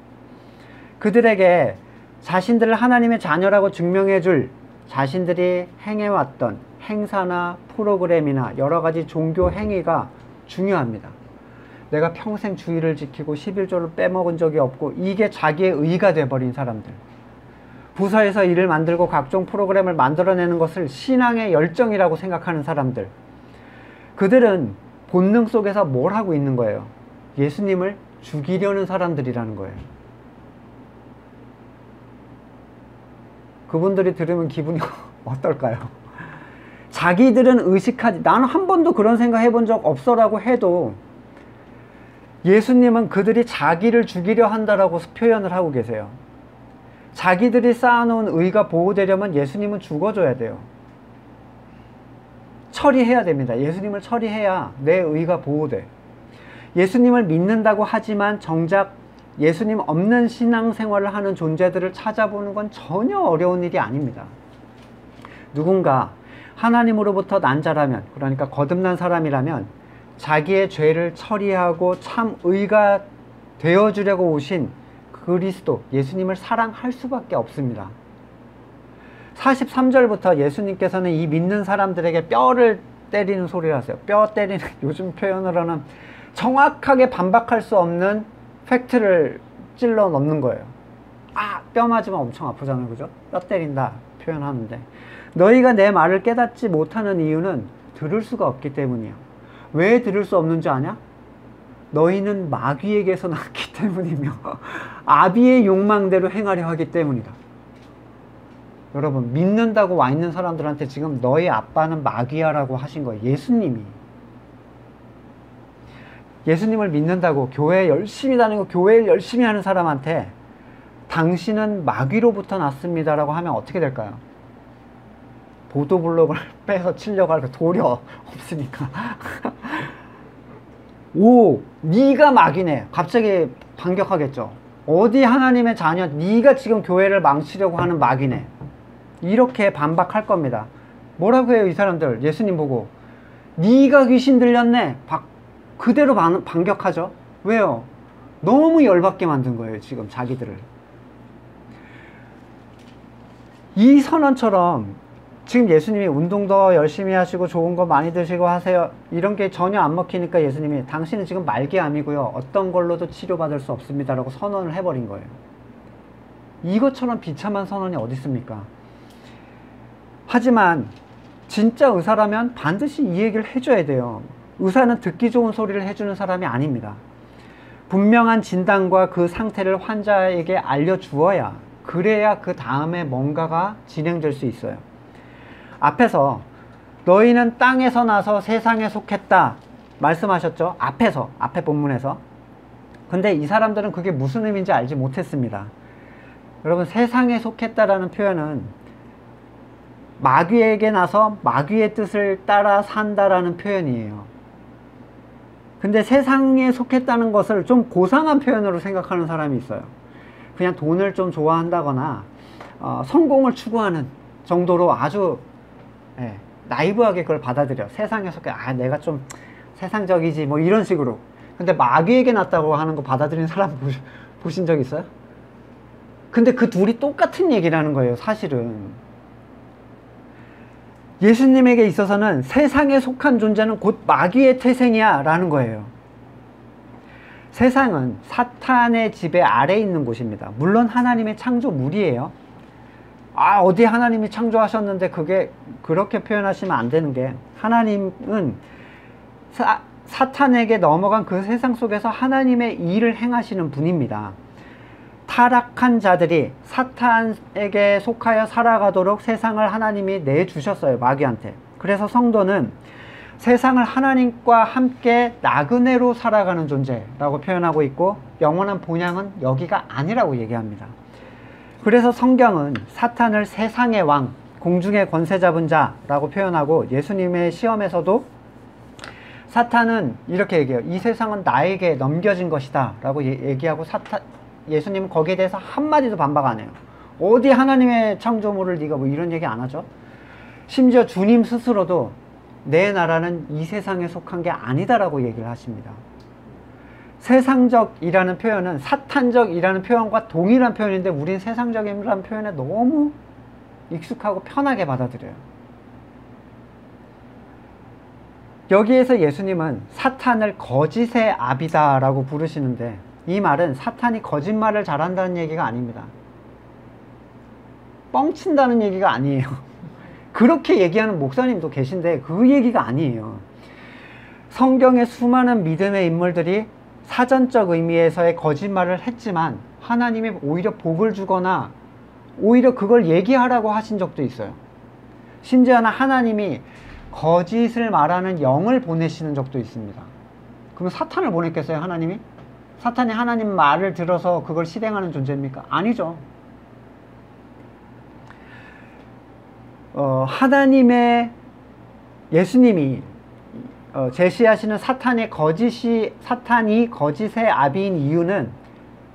A: 그들에게 자신들을 하나님의 자녀라고 증명해 줄 자신들이 행해왔던 행사나 프로그램이나 여러 가지 종교 행위가 중요합니다. 내가 평생 주의를 지키고 11조를 빼먹은 적이 없고 이게 자기의 의가 돼버린 사람들, 부서에서 일을 만들고 각종 프로그램을 만들어내는 것을 신앙의 열정이라고 생각하는 사람들, 그들은 본능 속에서 뭘 하고 있는 거예요? 예수님을 죽이려는 사람들이라는 거예요. 그분들이 들으면 기분이 어떨까요? 자기들은 의식하지, 나는 한 번도 그런 생각 해본 적 없어 라고 해도 예수님은 그들이 자기를 죽이려 한다라고 표현을 하고 계세요. 자기들이 쌓아놓은 의가 보호되려면 예수님은 죽어줘야 돼요. 처리해야 됩니다. 예수님을 처리해야 내 의가 보호돼. 예수님을 믿는다고 하지만 정작 예수님 없는 신앙생활을 하는 존재들을 찾아보는 건 전혀 어려운 일이 아닙니다. 누군가 하나님으로부터 난 자라면, 그러니까 거듭난 사람이라면 자기의 죄를 처리하고 참 의가 되어주려고 오신 그리스도, 예수님을 사랑할 수밖에 없습니다. 43절부터 예수님께서는 이 믿는 사람들에게 뼈를 때리는 소리를 하세요. 뼈 때리는, 요즘 표현으로는 정확하게 반박할 수 없는 팩트를 찔러 넣는 거예요. 뼈 맞으면 엄청 아프잖아요. 그죠? 뼈 때린다 표현하는데, 너희가 내 말을 깨닫지 못하는 이유는 들을 수가 없기 때문이야. 왜 들을 수 없는 줄 아냐? 너희는 마귀에게서 났기 때문이며 아비의 욕망대로 행하려 하기 때문이다. 여러분, 믿는다고 와 있는 사람들한테 지금 너희 아빠는 마귀야 라고 하신 거예요. 예수님이. 예수님을 믿는다고 교회에 열심히 다니고 교회를 열심히 하는 사람한테 당신은 마귀로부터 났습니다 라고 하면 어떻게 될까요? 보도블록을 빼서 치려고 할 도려 없으니까 오, 네가 마귀네. 갑자기 반격하겠죠. 어디 하나님의 자녀, 네가 지금 교회를 망치려고 하는 마귀네. 이렇게 반박할 겁니다. 뭐라고 해요 이 사람들? 예수님 보고 네가 귀신 들렸네. 그대로 반격하죠. 왜요? 너무 열받게 만든 거예요 지금 자기들을. 이 선언처럼 지금 예수님이 운동도 열심히 하시고 좋은 거 많이 드시고 하세요, 이런 게 전혀 안 먹히니까 예수님이 당신은 지금 말기암이고요 어떤 걸로도 치료받을 수 없습니다 라고 선언을 해버린 거예요. 이것처럼 비참한 선언이 어디 있습니까? 하지만 진짜 의사라면 반드시 이 얘기를 해줘야 돼요. 의사는 듣기 좋은 소리를 해주는 사람이 아닙니다. 분명한 진단과 그 상태를 환자에게 알려주어야, 그래야 그 다음에 뭔가가 진행될 수 있어요. 앞에서 너희는 땅에서 나서 세상에 속했다 말씀하셨죠? 앞에 본문에서. 근데 이 사람들은 그게 무슨 의미인지 알지 못했습니다. 여러분, 세상에 속했다라는 표현은 마귀에게 나서 마귀의 뜻을 따라 산다라는 표현이에요. 근데 세상에 속했다는 것을 좀 고상한 표현으로 생각하는 사람이 있어요. 그냥 돈을 좀 좋아한다거나 성공을 추구하는 정도로 아주 나이브하게 그걸 받아들여. 세상에 속해, 내가 좀 세상적이지 뭐 이런 식으로. 근데 마귀에게 났다고 하는 거 받아들이는 사람 보신 적 있어요? 근데 그 둘이 똑같은 얘기라는 거예요 사실은. 예수님에게 있어서는 세상에 속한 존재는 곧 마귀의 태생이야 라는 거예요. 세상은 사탄의 지배 아래에 있는 곳입니다. 물론 하나님의 창조물이에요. 어디 하나님이 창조하셨는데 그게 그렇게 표현하시면 안 되는 게, 하나님은 사탄에게 넘어간 그 세상 속에서 하나님의 일을 행하시는 분입니다. 타락한 자들이 사탄에게 속하여 살아가도록 세상을 하나님이 내주셨어요. 마귀한테. 그래서 성도는 세상을 하나님과 함께 나그네로 살아가는 존재라고 표현하고 있고, 영원한 본향은 여기가 아니라고 얘기합니다. 그래서 성경은 사탄을 세상의 왕, 공중의 권세 잡은 자라고 표현하고, 예수님의 시험에서도 사탄은 이렇게 얘기해요. 이 세상은 나에게 넘겨진 것이다 라고 얘기하고, 예수님은 거기에 대해서 한마디도 반박 안 해요. 어디 하나님의 창조물을 네가 뭐 이런 얘기 안 하죠. 심지어 주님 스스로도 내 나라는 이 세상에 속한 게 아니다라고 얘기를 하십니다. 세상적이라는 표현은 사탄적이라는 표현과 동일한 표현인데, 우린 세상적이라는 표현에 너무 익숙하고 편하게 받아들여요. 여기에서 예수님은 사탄을 거짓의 아비다 라고 부르시는데, 이 말은 사탄이 거짓말을 잘한다는 얘기가 아닙니다. 뻥친다는 얘기가 아니에요. 그렇게 얘기하는 목사님도 계신데 그 얘기가 아니에요. 성경의 수많은 믿음의 인물들이 사전적 의미에서의 거짓말을 했지만 하나님이 오히려 복을 주거나 오히려 그걸 얘기하라고 하신 적도 있어요. 심지어는 하나님이 거짓을 말하는 영을 보내시는 적도 있습니다. 그럼 사탄을 보냈겠어요, 하나님이? 사탄이 하나님 말을 들어서 그걸 실행하는 존재입니까? 아니죠. 하나님의 예수님이 제시하시는 사탄이 거짓의 아비인 이유는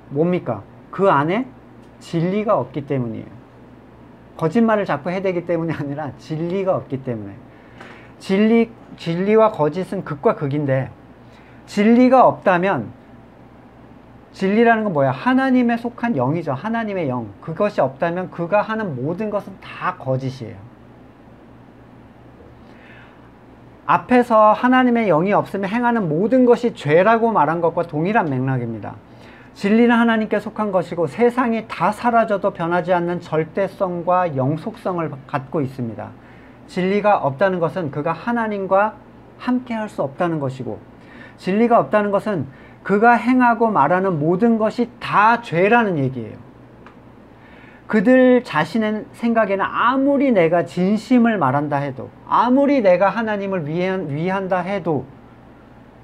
A: 뭡니까? 그 안에 진리가 없기 때문이에요. 거짓말을 자꾸 해대기 때문이 아니라 진리가 없기 때문에. 진리와 거짓은 극과 극인데, 진리가 없다면, 진리라는 건 뭐야? 하나님에 속한 영이죠. 하나님의 영. 그것이 없다면 그가 하는 모든 것은 다 거짓이에요. 앞에서 하나님의 영이 없으면 행하는 모든 것이 죄라고 말한 것과 동일한 맥락입니다. 진리는 하나님께 속한 것이고 세상이 다 사라져도 변하지 않는 절대성과 영속성을 갖고 있습니다. 진리가 없다는 것은 그가 하나님과 함께 할 수 없다는 것이고, 진리가 없다는 것은 그가 행하고 말하는 모든 것이 다 죄라는 얘기예요. 그들 자신의 생각에는 아무리 내가 진심을 말한다 해도, 아무리 내가 하나님을 위한다 해도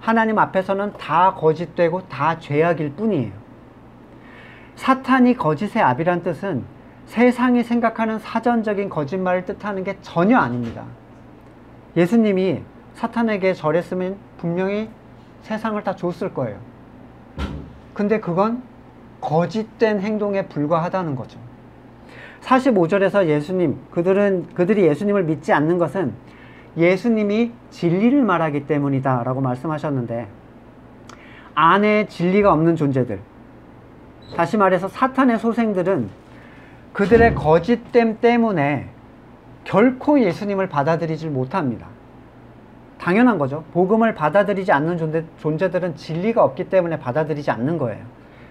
A: 하나님 앞에서는 다 거짓되고 다 죄악일 뿐이에요. 사탄이 거짓의 아비란 뜻은 세상이 생각하는 사전적인 거짓말을 뜻하는 게 전혀 아닙니다. 예수님이 사탄에게 절했으면 분명히 세상을 다 줬을 거예요. 근데 그건 거짓된 행동에 불과하다는 거죠. 45절에서 그들이 예수님을 믿지 않는 것은 예수님이 진리를 말하기 때문이다 라고 말씀하셨는데, 안에 진리가 없는 존재들, 다시 말해서 사탄의 소생들은 그들의 거짓됨 때문에 결코 예수님을 받아들이질 못합니다. 당연한 거죠. 복음을 받아들이지 않는 존재들은 진리가 없기 때문에 받아들이지 않는 거예요.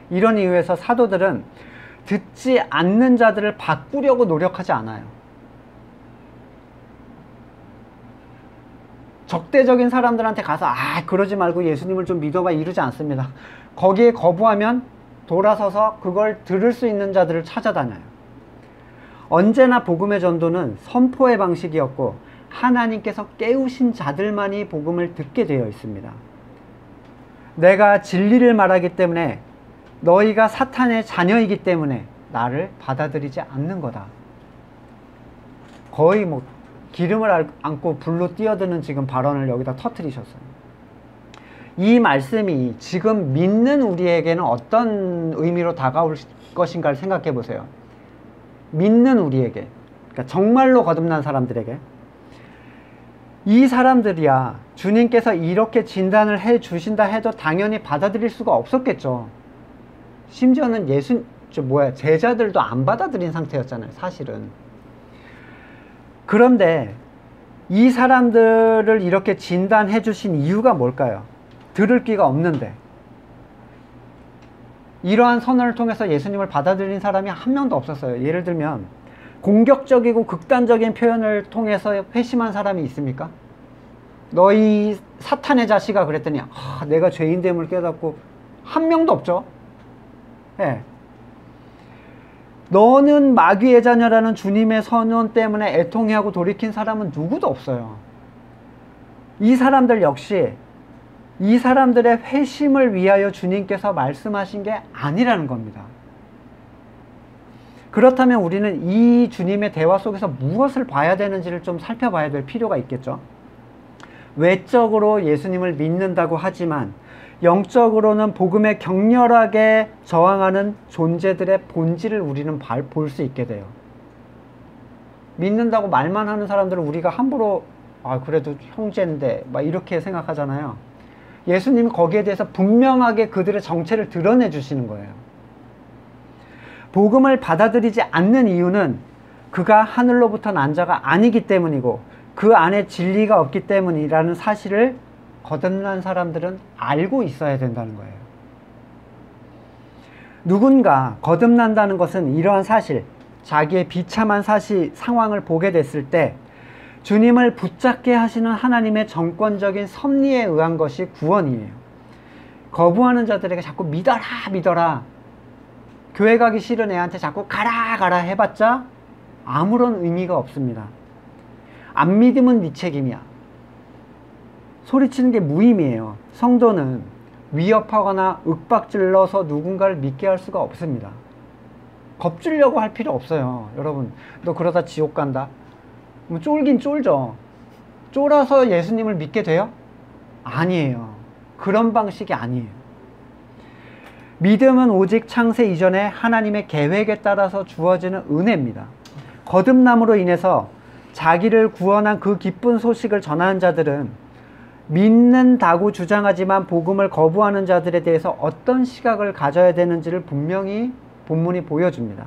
A: 이런 이유에서 사도들은 듣지 않는 자들을 바꾸려고 노력하지 않아요. 적대적인 사람들한테 가서 그러지 말고 예수님을 좀 믿어봐 이러지 않습니다. 거기에 거부하면 돌아서서 그걸 들을 수 있는 자들을 찾아다녀요. 언제나 복음의 전도는 선포의 방식이었고 하나님께서 깨우신 자들만이 복음을 듣게 되어 있습니다. 내가 진리를 말하기 때문에, 너희가 사탄의 자녀이기 때문에 나를 받아들이지 않는 거다. 거의 기름을 안고 불로 뛰어드는 지금 발언을 여기다 터뜨리셨어요. 이 말씀이 지금 믿는 우리에게는 어떤 의미로 다가올 것인가를 생각해 보세요. 믿는 우리에게, 그러니까 정말로 거듭난 사람들에게, 이 사람들이야 주님께서 이렇게 진단을 해 주신다 해도 당연히 받아들일 수가 없었겠죠. 심지어는 제자들도 안 받아들인 상태였잖아요, 사실은. 그런데 이 사람들을 이렇게 진단해 주신 이유가 뭘까요? 들을 귀가 없는데. 이러한 선언을 통해서 예수님을 받아들인 사람이 한 명도 없었어요. 예를 들면 공격적이고 극단적인 표현을 통해서 회심한 사람이 있습니까? 너희 사탄의 자식아 그랬더니 내가 죄인됨을 깨닫고, 한 명도 없죠. 예. 너는 마귀의 자녀라는 주님의 선언 때문에 애통해하고 돌이킨 사람은 누구도 없어요. 이 사람들 역시 이 사람들의 회심을 위하여 주님께서 말씀하신 게 아니라는 겁니다. 그렇다면 우리는 이 주님의 대화 속에서 무엇을 봐야 되는지를 좀 살펴봐야 될 필요가 있겠죠. 외적으로 예수님을 믿는다고 하지만 영적으로는 복음에 격렬하게 저항하는 존재들의 본질을 우리는 볼 수 있게 돼요. 믿는다고 말만 하는 사람들은 우리가 함부로 그래도 형제인데 막 이렇게 생각하잖아요. 예수님이 거기에 대해서 분명하게 그들의 정체를 드러내 주시는 거예요. 복음을 받아들이지 않는 이유는 그가 하늘로부터 난 자가 아니기 때문이고 그 안에 진리가 없기 때문이라는 사실을 거듭난 사람들은 알고 있어야 된다는 거예요. 누군가 거듭난다는 것은 이러한 사실, 자기의 비참한 상황을 보게 됐을 때 주님을 붙잡게 하시는 하나님의 정권적인 섭리에 의한 것이 구원이에요. 거부하는 자들에게 자꾸 믿어라 믿어라, 교회 가기 싫은 애한테 자꾸 가라 가라 해봤자 아무런 의미가 없습니다. 안 믿으면 네 책임이야. 소리치는 게 무의미해요. 성도는 위협하거나 윽박질러서 누군가를 믿게 할 수가 없습니다. 겁주려고 할 필요 없어요. 여러분, 너 그러다 지옥 간다. 뭐 쫄긴 쫄죠. 쫄아서 예수님을 믿게 돼요? 아니에요. 그런 방식이 아니에요. 믿음은 오직 창세 이전에 하나님의 계획에 따라서 주어지는 은혜입니다. 거듭남으로 인해서 자기를 구원한 그 기쁜 소식을 전하는 자들은 믿는다고 주장하지만 복음을 거부하는 자들에 대해서 어떤 시각을 가져야 되는지를 분명히 본문이 보여줍니다.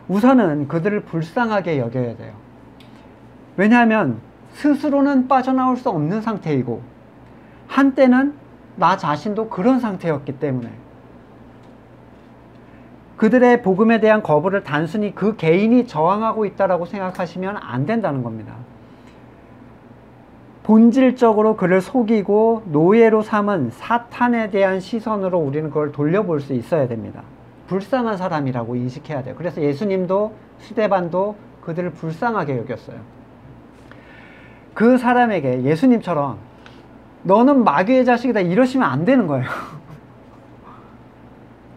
A: 우선은 그들을 불쌍하게 여겨야 돼요. 왜냐하면 스스로는 빠져나올 수 없는 상태이고 한때는 나 자신도 그런 상태였기 때문에 그들의 복음에 대한 거부를 단순히 그 개인이 저항하고 있다고 생각하시면 안 된다는 겁니다. 본질적으로 그를 속이고 노예로 삼은 사탄에 대한 시선으로 우리는 그걸 돌려볼 수 있어야 됩니다. 불쌍한 사람이라고 인식해야 돼요. 그래서 예수님도 스데반도 그들을 불쌍하게 여겼어요. 그 사람에게 예수님처럼 너는 마귀의 자식이다 이러시면 안 되는 거예요.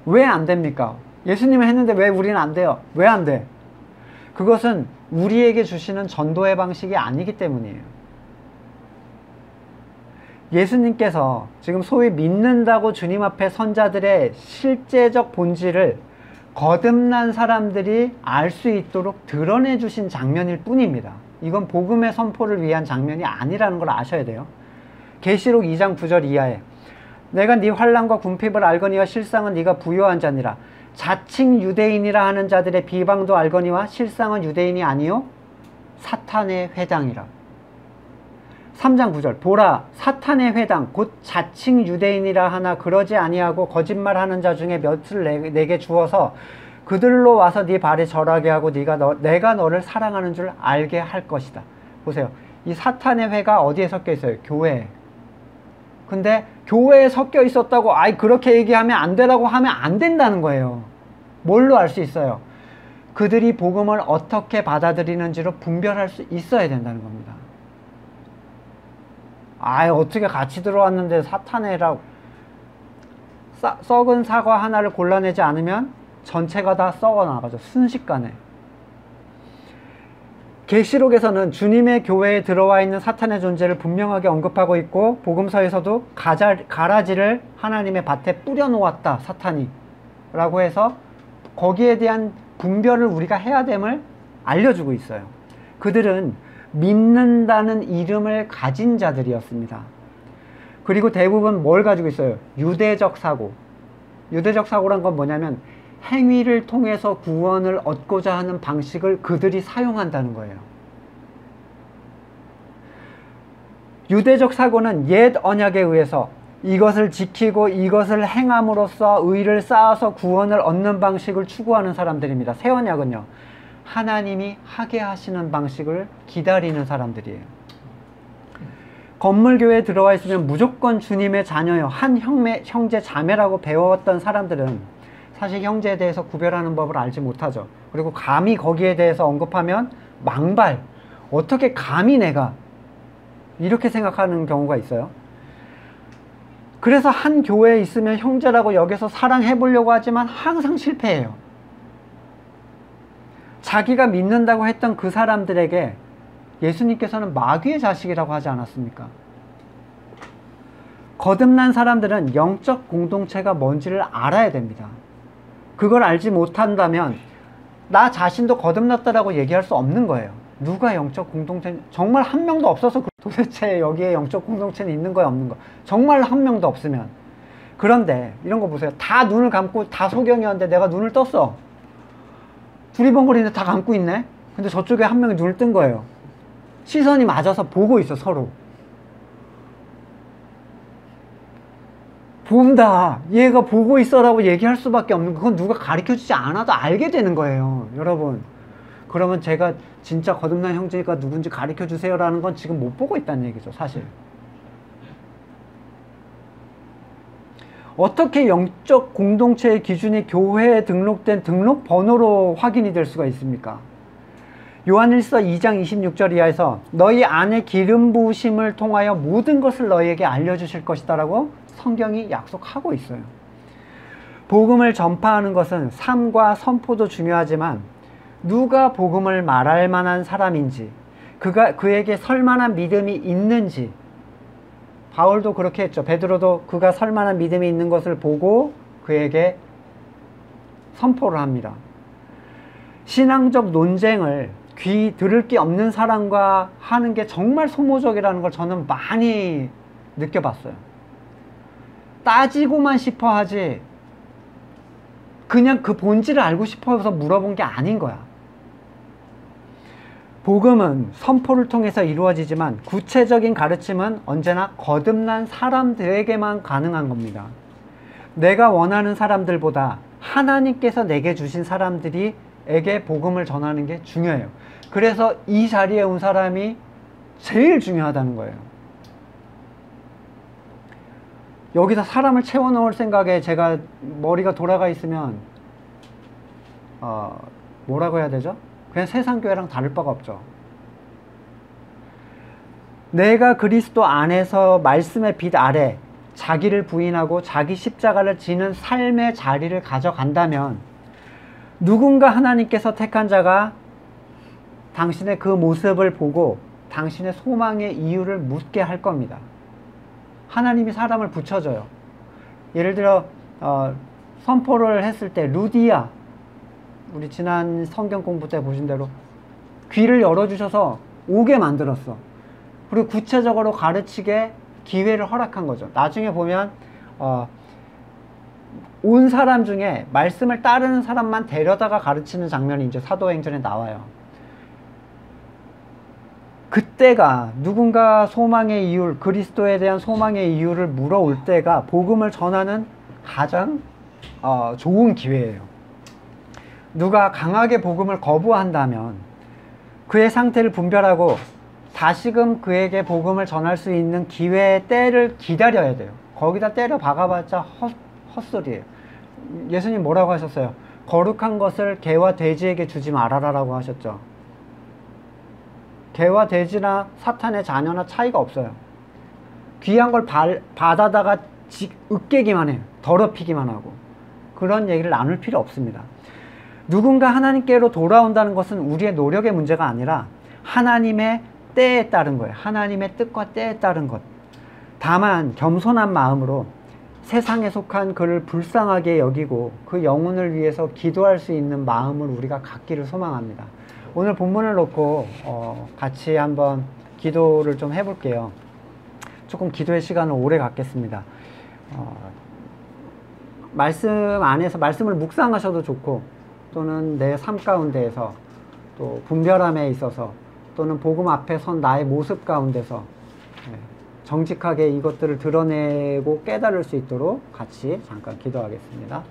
A: 왜 안 됩니까? 예수님은 했는데 왜 우리는 안 돼요? 왜 안 돼? 그것은 우리에게 주시는 전도의 방식이 아니기 때문이에요. 예수님께서 지금 소위 믿는다고 주님 앞에 선 자들의 실제적 본질을 거듭난 사람들이 알 수 있도록 드러내 주신 장면일 뿐입니다. 이건 복음의 선포를 위한 장면이 아니라는 걸 아셔야 돼요. 계시록 2장 9절 이하에 내가 네 환난과 궁핍을 알거니와 실상은 네가 부요한 자니라. 자칭 유대인이라 하는 자들의 비방도 알거니와 실상은 유대인이 아니요 사탄의 회당이라. 3장 9절 보라 사탄의 회당 곧 자칭 유대인이라 하나 그러지 아니하고 거짓말하는 자 중에 몇을 내게 주어서 그들로 와서 네 발에 절하게 하고 내가 너를 사랑하는 줄 알게 할 것이다. 보세요. 이 사탄의 회가 어디에 섞여 있어요? 교회에. 근데 교회에 섞여 있었다고 그렇게 얘기하면 안 되라고 하면 안 된다는 거예요. 뭘로 알 수 있어요? 그들이 복음을 어떻게 받아들이는지로 분별할 수 있어야 된다는 겁니다. 어떻게 같이 들어왔는데 사탄애라고. 썩은 사과 하나를 골라내지 않으면 전체가 다 썩어 나가죠. 순식간에. 계시록에서는 주님의 교회에 들어와 있는 사탄의 존재를 분명하게 언급하고 있고 복음서에서도 가라지를 하나님의 밭에 뿌려놓았다 사탄이 라고 해서 거기에 대한 분별을 우리가 해야 됨을 알려주고 있어요. 그들은 믿는다는 이름을 가진 자들이었습니다. 그리고 대부분 뭘 가지고 있어요? 유대적 사고. 유대적 사고란 건 뭐냐면 행위를 통해서 구원을 얻고자 하는 방식을 그들이 사용한다는 거예요. 유대적 사고는 옛 언약에 의해서 이것을 지키고 이것을 행함으로써 의를 쌓아서 구원을 얻는 방식을 추구하는 사람들입니다. 새 언약은요, 하나님이 하게 하시는 방식을 기다리는 사람들이에요. 건물교회에 들어와 있으면 무조건 주님의 자녀요, 한 형제 자매라고 배웠던 사람들은 사실 형제에 대해서 구별하는 법을 알지 못하죠. 그리고 감히 거기에 대해서 언급하면 망발, 어떻게 감히 내가, 이렇게 생각하는 경우가 있어요. 그래서 한 교회에 있으면 형제라고 여기서 사랑해 보려고 하지만 항상 실패해요. 자기가 믿는다고 했던 그 사람들에게 예수님께서는 마귀의 자식이라고 하지 않았습니까? 거듭난 사람들은 영적 공동체가 뭔지를 알아야 됩니다. 그걸 알지 못한다면 나 자신도 거듭났다라고 얘기할 수 없는 거예요. 누가 영적 공동체, 정말 한 명도 없어서 도대체 여기에 영적 공동체는 있는 거야 없는 거야, 정말 한 명도 없으면. 그런데 이런 거 보세요. 다 눈을 감고 다 소경이었는데 내가 눈을 떴어. 두리번거리는데 다 감고 있네. 근데 저쪽에 한 명이 눈을 뜬 거예요. 시선이 맞아서 보고 있어. 서로 본다, 얘가 보고 있어라고 얘기할 수밖에 없는, 그건 누가 가르쳐주지 않아도 알게 되는 거예요, 여러분. 그러면 제가 진짜 거듭난 형제가 누군지 가르쳐주세요 라는 건 지금 못 보고 있다는 얘기죠, 사실. 어떻게 영적 공동체의 기준이 교회에 등록된 등록번호로 확인이 될 수가 있습니까? 요한일서 2장 26절 이하에서 너희 안에 기름 부으심을 통하여 모든 것을 너희에게 알려주실 것이다 라고 성경이 약속하고 있어요. 복음을 전파하는 것은 삶과 선포도 중요하지만 누가 복음을 말할 만한 사람인지, 그에게 설만한 믿음이 있는지, 바울도 그렇게 했죠. 베드로도 그가 설만한 믿음이 있는 것을 보고 그에게 선포를 합니다. 신앙적 논쟁을 귀 들을 게 없는 사람과 하는 게 정말 소모적이라는 걸 저는 많이 느껴봤어요. 따지고만 싶어 하지 그냥 그 본질을 알고 싶어서 물어본 게 아닌 거야. 복음은 선포를 통해서 이루어지지만 구체적인 가르침은 언제나 거듭난 사람들에게만 가능한 겁니다. 내가 원하는 사람들보다 하나님께서 내게 주신 사람들에게 복음을 전하는 게 중요해요. 그래서 이 자리에 온 사람이 제일 중요하다는 거예요. 여기서 사람을 채워넣을 생각에 제가 머리가 돌아가 있으면 뭐라고 해야 되죠? 그냥 세상 교회랑 다를 바가 없죠. 내가 그리스도 안에서 말씀의 빛 아래 자기를 부인하고 자기 십자가를 지는 삶의 자리를 가져간다면 누군가 하나님께서 택한 자가 당신의 그 모습을 보고 당신의 소망의 이유를 묻게 할 겁니다. 하나님이 사람을 붙여줘요. 예를 들어 선포를 했을 때 루디아, 우리 지난 성경 공부 때 보신 대로 귀를 열어주셔서 오게 만들었어. 그리고 구체적으로 가르치게 기회를 허락한 거죠. 나중에 보면 온 사람 중에 말씀을 따르는 사람만 데려다가 가르치는 장면이 이제 사도행전에 나와요. 그때가 누군가 소망의 이유, 그리스도에 대한 소망의 이유를 물어올 때가 복음을 전하는 가장 좋은 기회예요. 누가 강하게 복음을 거부한다면 그의 상태를 분별하고 다시금 그에게 복음을 전할 수 있는 기회의 때를 기다려야 돼요. 거기다 때려 박아봤자 헛소리예요. 예수님 뭐라고 하셨어요? 거룩한 것을 개와 돼지에게 주지 말아라 라고 하셨죠. 개와 돼지나 사탄의 자녀나 차이가 없어요. 귀한 걸 받아다가 으깨기만 해요. 더럽히기만 하고. 그런 얘기를 나눌 필요 없습니다. 누군가 하나님께로 돌아온다는 것은 우리의 노력의 문제가 아니라 하나님의 때에 따른 거예요. 하나님의 뜻과 때에 따른 것. 다만 겸손한 마음으로 세상에 속한 그를 불쌍하게 여기고 그 영혼을 위해서 기도할 수 있는 마음을 우리가 갖기를 소망합니다. 오늘 본문을 놓고 같이 한번 기도를 좀 해볼게요. 조금 기도의 시간을 오래 갖겠습니다. 말씀 안에서 말씀을 묵상하셔도 좋고, 또는 내 삶 가운데에서, 또 분별함에 있어서, 또는 복음 앞에 선 나의 모습 가운데서 정직하게 이것들을 드러내고 깨달을 수 있도록 같이 잠깐 기도하겠습니다.